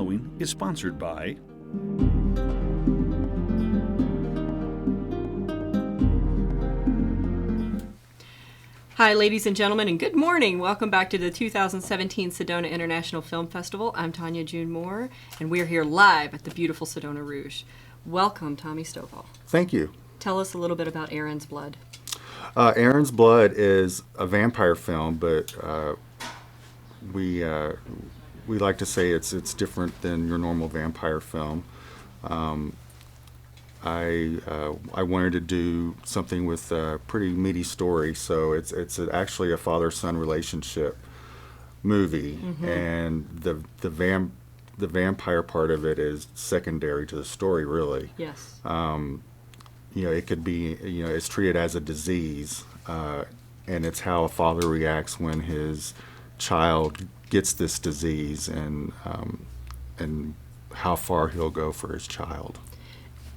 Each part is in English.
following is sponsored by Hi, ladies and gentlemen, and good morning. Welcome back to the 2017 Sedona International Film Festival. I'm Tanya June Moore, and we're here live at the beautiful Sedona Rouge. Welcome, Tommy Stovall. Thank you. Tell us a little bit about Aaron's Blood. Aaron's Blood is a vampire film, but we like to say it's different than your normal vampire film. I wanted to do something with a pretty meaty story, so it's actually a father-son relationship movie, and the vampire part of it is secondary to the story, really. Yes. It could be, it's treated as a disease, and it's how a father reacts when his child gets this disease, and how far he'll go for his child.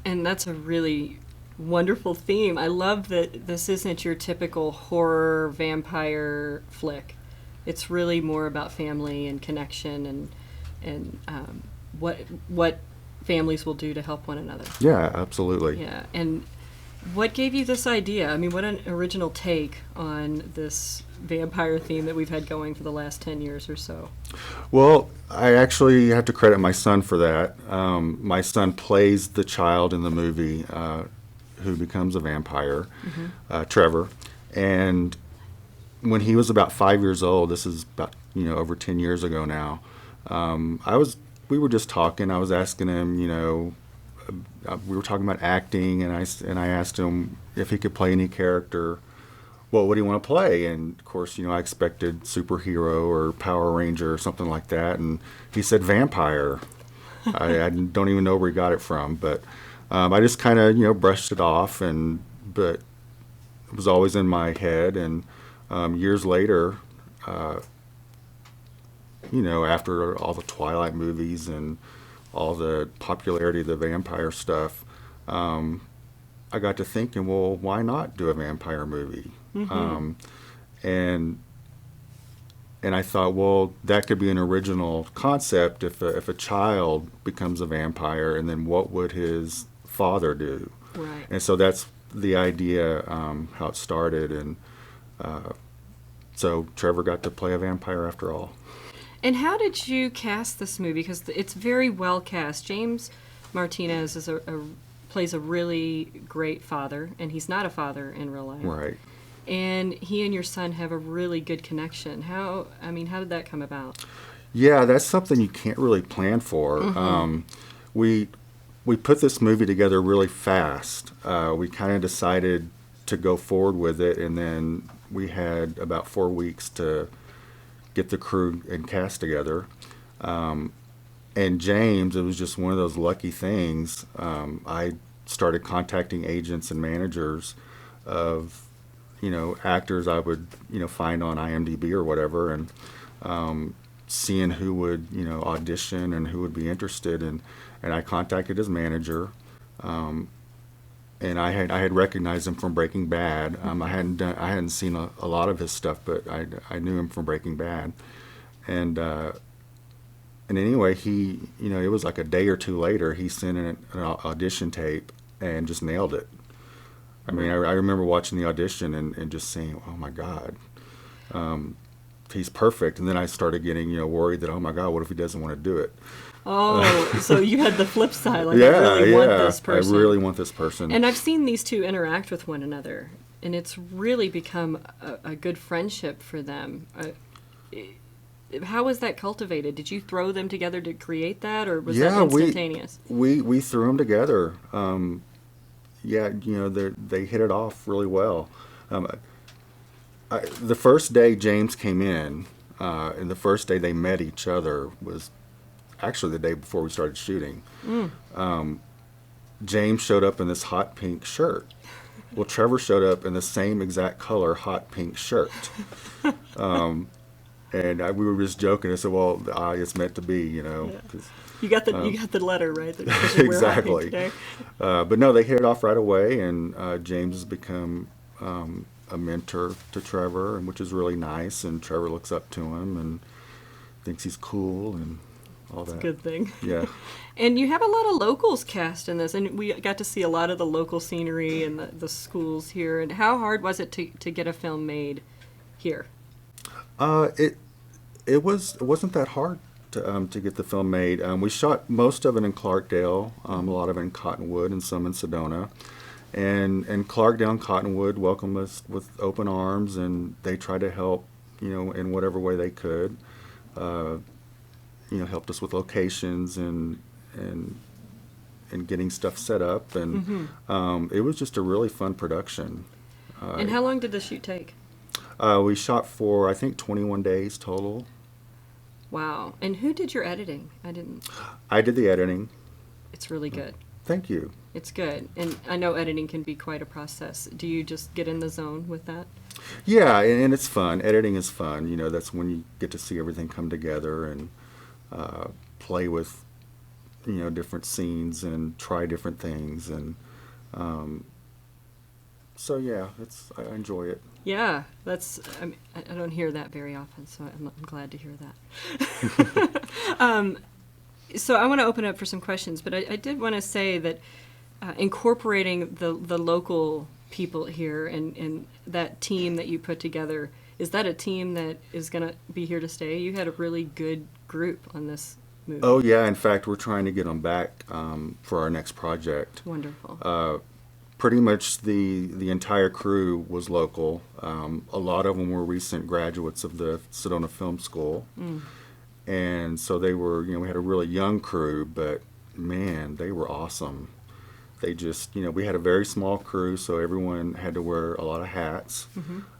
And that's a really wonderful theme. I love that this isn't your typical horror vampire flick. It's really more about family and connection and what families will do to help one another. Yeah, absolutely. Yeah, and what gave you this idea? I mean, what an original take on this vampire theme that we've had going for the last 10 years or so. Well, I actually have to credit my son for that. My son plays the child in the movie who becomes a vampire, Trevor. And when he was about 5 years old, this is about over 10 years ago now, we were just talking. I was asking him, we were talking about acting, and I asked him if he could play any character. What would he want to play? And of course, I expected superhero or Power Ranger or something like that. And he said vampire. I don't even know where he got it from, but I just kind of brushed it off, but it was always in my head. And years later, after all the Twilight movies and all the popularity of the vampire stuff, I got to thinking, well, why not do a vampire movie? And I thought, well, that could be an original concept if a child becomes a vampire, and then what would his father do? Right. And so that's the idea, how it started, and so Trevor got to play a vampire after all. And how did you cast this movie? Because it's very well cast. James Martinez is plays a really great father, and he's not a father in real life. Right. And he and your son have a really good connection. How did that come about? Yeah, that's something you can't really plan for. We put this movie together really fast. We kind of decided to go forward with it, and then we had about 4 weeks to get the crew and cast together. And James, it was just one of those lucky things. I started contacting agents and managers of actors I would, find on IMDb or whatever, and seeing who would, audition and who would be interested. And I contacted his manager, and I had recognized him from Breaking Bad. I hadn't seen a lot of his stuff, but I knew him from Breaking Bad. And anyway, he, it was like a day or two later, he sent in an audition tape and just nailed it. I mean, I remember watching the audition and just saying, oh, my God, he's perfect. And then I started getting, worried that, oh, my God, what if he doesn't want to do it? Oh, so you had the flip side, like, yeah, I really want this person. I really want this person. And I've seen these two interact with one another, and it's really become a good friendship for them. How was that cultivated? Did you throw them together to create that, or was that instantaneous? We threw them together. They hit it off really well. The first day James came in, and the first day they met each other was actually the day before we started shooting. James showed up in this hot pink shirt. Well, Trevor showed up in the same exact color hot pink shirt. And we were just joking. I said, well, it's meant to be, Yeah. You got the letter, right? Exactly. But no, they hit it off right away, and James has become a mentor to Trevor, and which is really nice. And Trevor looks up to him and thinks he's cool, and all It's a that. good thing. Yeah. And you have a lot of locals cast in this, and we got to see a lot of the local scenery and the schools here. And how hard was it to get a film made here? It it wasn't that hard to get the film made. We shot most of it in Clarkdale, a lot of it in Cottonwood, and some in Sedona. And Clarkdale and Cottonwood welcomed us with open arms, and they tried to help, in whatever way they could. Helped us with locations and and getting stuff set up, and it was just a really fun production. And how long did the shoot take? We shot for, I think, 21 days total. Wow. And who did your editing? I didn't. I did the editing. It's really good. Thank you. It's good. And I know editing can be quite a process. Do you just get in the zone with that? Yeah, and it's fun. Editing is fun. That's when you get to see everything come together and play with, different scenes and try different things. And so, yeah, I enjoy it. Yeah, I don't hear that very often, so I'm glad to hear that. So I want to open up for some questions, but I did want to say that incorporating the local people here and that team that you put together, is that a team that is going to be here to stay? You had a really good group on this movie. Oh, yeah. In fact, we're trying to get them back for our next project. Wonderful. Pretty much the entire crew was local. A lot of them were recent graduates of the Sedona Film School. And so they were, we had a really young crew, but man, they were awesome. They just, we had a very small crew, so everyone had to wear a lot of hats.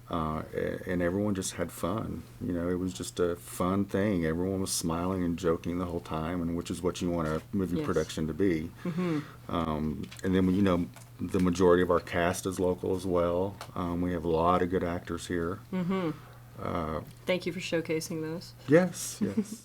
And everyone just had fun. It was just a fun thing. Everyone was smiling and joking the whole time, and which is what you want a movie production to be. And then, the majority of our cast is local as well. We have a lot of good actors here. Thank you for showcasing those. Yes, yes.